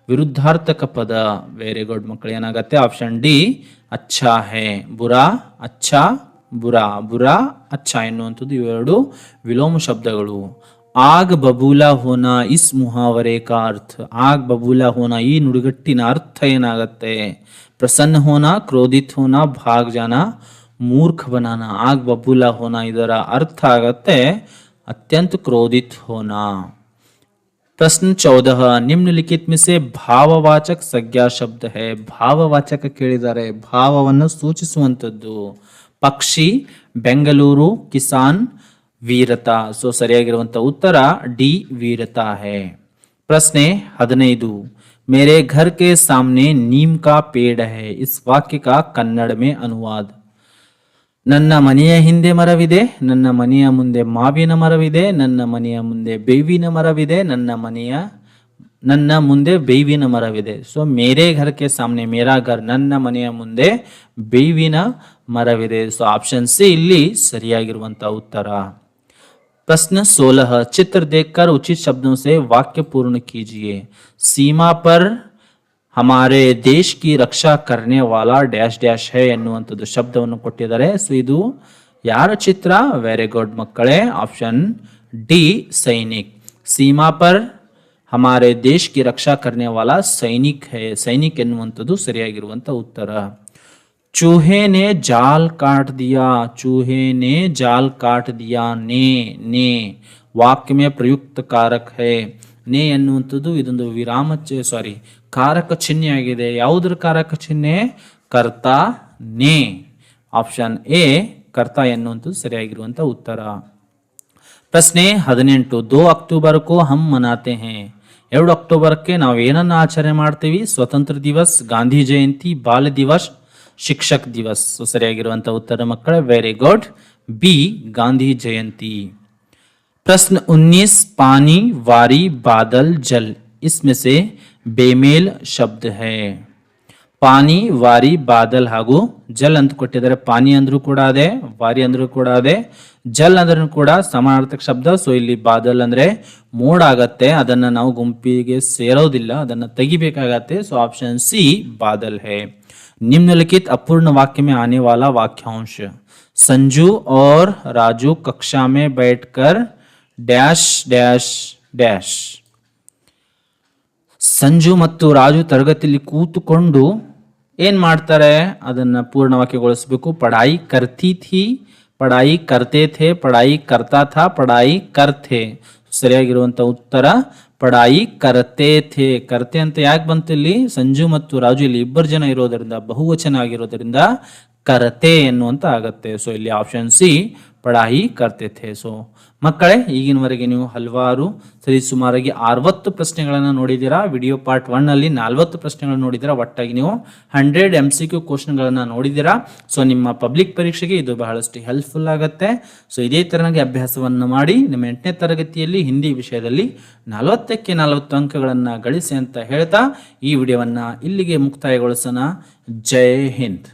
ವಿರುದ್ಧಾರ್ಥಕ ಪದ। ವೆರಿ ಗುಡ್ ಮಕ್ಕಳು, ಏನಾಗುತ್ತೆ ಆಪ್ಷನ್ ಡಿ ಅಚ್ಚಾ ಹೈ। ಬುರಾ ಅಚ್ಚಾ, ಬುರಾ ಬುರಾ ಅಚ್ಚಾ ಎನ್ನುವಂಥದ್ದು ಇವೆರಡು ವಿಲೋಮ ಶಬ್ದಗಳು। ಆಗ್ ಬಬೂಲಾ ಹೋನಾ ಇಸ್ ಮುಹಾವರೆ ಕಾ ಅರ್ಥ। ಆಗ್ ಬಬೂಲಾ ಹೋನಾ ಈ ನುಡಿಗಟ್ಟಿನ ಅರ್ಥ ಏನಾಗತ್ತೆ? ಪ್ರಸನ್ನ ಹೋನಾ, ಕ್ರೋಧಿತ್ ಹೋನಾ, ಭಾಗ್ ಜಾನಾ, ಮೂರ್ಖ ಬನಾನ। ಆಗ್ ಬಬೂಲಾ ಹೋನಾ ಇದರ ಅರ್ಥ ಆಗತ್ತೆ ಅತ್ಯಂತ ಕ್ರೋಧಿತ್ ಹೋನಾ। प्रश्न 14, निम्नलिखित में से ಭಾವವಾಚಕ ಸಂಜ್ಞಾ ಶಬ್ದ है। ಭಾವವಾಚಕ ಕೇಳಿದ್ದಾರೆ, ಭಾವವನ್ನು ಸೂಚಿಸುವಂತದ್ದು। ಪಕ್ಷಿ, ಬೆಂಗಳೂರು, ಕಿಸಾನ್, ವೀರತಾ। ಸೊ ಸರಿಯಾಗಿರುವಂತ ಉತ್ತರ ಡಿ ವೀರತಾ है। प्रश्न 15, मेरे घर के सामने नीम का पेड़ है। इस वाक्य का कन्नड़ में अनुवाद। ನನ್ನ ಮನೆಯ ಹಿಂದೆ ಮರವಿದೆ, ನನ್ನ ಮನೆಯ ಮುಂದೆ ಮಾವಿನ ಮರವಿದೆ, ನನ್ನ ಮನೆಯ ಮುಂದೆ ಬೇವಿನ ಮರವಿದೆ, ನನ್ನ ಮುಂದೆ ಬೇವಿನ ಮರವಿದೆ। ಸೊ ಮೇರೆ ಘರ್ ಕೆ ಸಾಮ್ನೆ, ಮೇರಾ ಘರ್ ನನ್ನ ಮನೆಯ ಮುಂದೆ ಬೇವಿನ ಮರವಿದೆ। ಸೊ ಆಪ್ಷನ್ ಸಿ ಇಲ್ಲಿ ಸರಿಯಾಗಿರುವಂತಹ ಉತ್ತರ। प्रश्न 16, चित्र देखकर उचित शब्दों से वाक्य पूर्ण कीजिए। सीमा पर हमारे देश की रक्षा करने वाला डैश डैश है ಎನ್ನುವಂಥದ್ದು ಶಬ್ದವನ್ನು ಕೊಟ್ಟಿದ್ದಾರೆ। ಸೊ ಇದು ಯಾರ ಚಿತ್ರ? ವೆರಿ ಗುಡ್ ಮಕ್ಕಳೇ, ಆಪ್ಷನ್ ಡಿ ಸೈನಿಕ್। सीमा पर हमारे देश की रक्षा करने वाला सैनिक है। सैनिक ಎನ್ನುವಂಥದ್ದು ಸರಿಯಾಗಿರುವಂತ ಉತ್ತರ। चूहे ने जाल काट दिया, चूहे ने जाल काट दिया, ने वाक्य में प्रयुक्त कारक है। ನೇ ಎನ್ನುವಂಥದ್ದು ಇದೊಂದು ವಿರಾಮ ಕಾರಕ ಚಿಹ್ನೆ ಆಗಿದೆ। ಯಾವುದರ ಕಾರಕ ಚಿಹ್ನೆ? ಕರ್ತಾ ನೇ। ಆಪ್ಷನ್ ಎ ಕರ್ತಾ ಎನ್ನುವಂಥದ್ದು ಸರಿಯಾಗಿರುವಂತ ಉತ್ತರ। ಪ್ರಶ್ನೆ 18, 2 ಅಕ್ಟೋಬರ್ ಕೋ ಹಮ್ ಮನಾತೆ ಹೈ। 2 ಅಕ್ಟೋಬರ್ಗೆ ನಾವು ಏನನ್ನ ಆಚರಣೆ ಮಾಡ್ತೀವಿ? ಸ್ವತಂತ್ರ ದಿವಸ್, ಗಾಂಧಿ ಜಯಂತಿ, ಬಾಲ ದಿವಸ್, ಶಿಕ್ಷಕ್ ದಿವಸ್। ಸರಿಯಾಗಿರುವಂತ ಉತ್ತರ ಮಕ್ಕಳೇ, very good, B Gandhi Jayanti. प्रश्न 19, पानी, वारी, बादल, जल। इसमें से बेमेल शब्द है। ಪಾನಿ, ವಾರಿ, ಬಾದಲ್ ಹಾಗೂ ಜಲ್ ಅಂತ ಕೊಟ್ಟಿದ್ದಾರೆ। ಪಾನಿ ಅಂದ್ರೂ ಕೂಡ ಅದೇ, ವಾರಿ ಅಂದ್ರೂ ಕೂಡ ಅದೇ, ಜಲ್ ಅಂದ್ರೂ ಕೂಡ ಸಮಾನಾರ್ಥಕ ಶಬ್ದ। ಸೊ ಇಲ್ಲಿ ಬಾದಲ್ ಅಂದ್ರೆ ಮೋಡ ಆಗತ್ತೆ, ಅದನ್ನ ನಾವು ಗುಂಪಿಗೆ ಸೇರೋದಿಲ್ಲ, ಅದನ್ನ ತೆಗಿಬೇಕಾಗತ್ತೆ। ಸೊ ಆಪ್ಷನ್ ಸಿ बादल है। निम्नलिखित अपूर्ण वाक्य में आने वाला वाक्यांश। संजू और राजू कक्षा में बैठकर डैश डैश डैश। ಸಂಜು ಮತ್ತು ರಾಜು ತರಗತಿಯಲ್ಲಿ ಕೂತುಕೊಂಡು ಏನ್ ಮಾಡ್ತಾರೆ? ಅದನ್ನ ಪೂರ್ಣವಾಕ್ಯಗೊಳಿಸಬೇಕು। ಪಢಾಯಿ ಕರ್ತಿ ಥಿ, ಪಢಾಯಿ ಕರ್ತೆ ಥೆ, ಪಢಾಯಿ ಕರ್ತಾ ಥಾ, ಪಢಾಯಿ ಕರ್ತೆ। ಸರಿಯಾಗಿರುವಂತ ಉತ್ತರ ಪಢಾಯಿ ಕರ್ತೆ ಥೆ। ಕರ್ತೆ ಅಂತ ಯಾಕೆ ಬಂತು ಇಲ್ಲಿ? ಸಂಜು ಮತ್ತು ರಾಜು ಇಲ್ಲಿ ಇಬ್ಬರು ಜನ ಇರೋದರಿಂದ, ಬಹುವಚನ ಆಗಿರೋದ್ರಿಂದ ಕರತೆ ಎನ್ನುವಂತ ಆಗತ್ತೆ। ಸೊ ಇಲ್ಲಿ option C Padhai ಕರ್ತೆ the. So ಮಕ್ಕಳೇ, ಈಗಿನವರೆಗೆ ನೀವು ಹಲವಾರು ಸುಮಾರಾಗಿ 60 ಪ್ರಶ್ನೆಗಳನ್ನು ನೋಡಿದ್ದೀರಾ। ವಿಡಿಯೋ ಪಾರ್ಟ್ 1 ನಲ್ಲಿ 40 ಪ್ರಶ್ನೆಗಳನ್ನು ನೋಡಿದ್ದೀರಾ। ಒಟ್ಟಾಗಿ ನೀವು 100 MCQ ಕ್ವಶನ್ಗಳನ್ನು ನೋಡಿದ್ದೀರಾ। ಸೊ ನಿಮ್ಮ ಪಬ್ಲಿಕ್ ಪರೀಕ್ಷೆಗೆ ಇದು ಬಹಳಷ್ಟು ಹೆಲ್ಪ್ಫುಲ್ ಆಗುತ್ತೆ। ಸೊ ಇದೇ ತರನಾಗಿ ಅಭ್ಯಾಸವನ್ನು ಮಾಡಿ ನಿಮ್ಮ 8ನೇ ತರಗತಿಯಲ್ಲಿ ಹಿಂದಿ ವಿಷಯದಲ್ಲಿ 40ಕ್ಕೆ 40 ಅಂಕಗಳನ್ನು ಗಳಿಸಿ ಅಂತ ಹೇಳ್ತಾ ಈ ವಿಡಿಯೋವನ್ನ ಇಲ್ಲಿಗೆ ಮುಕ್ತಾಯಗೊಳಿಸೋಣ। ಜೈ ಹಿಂದ್।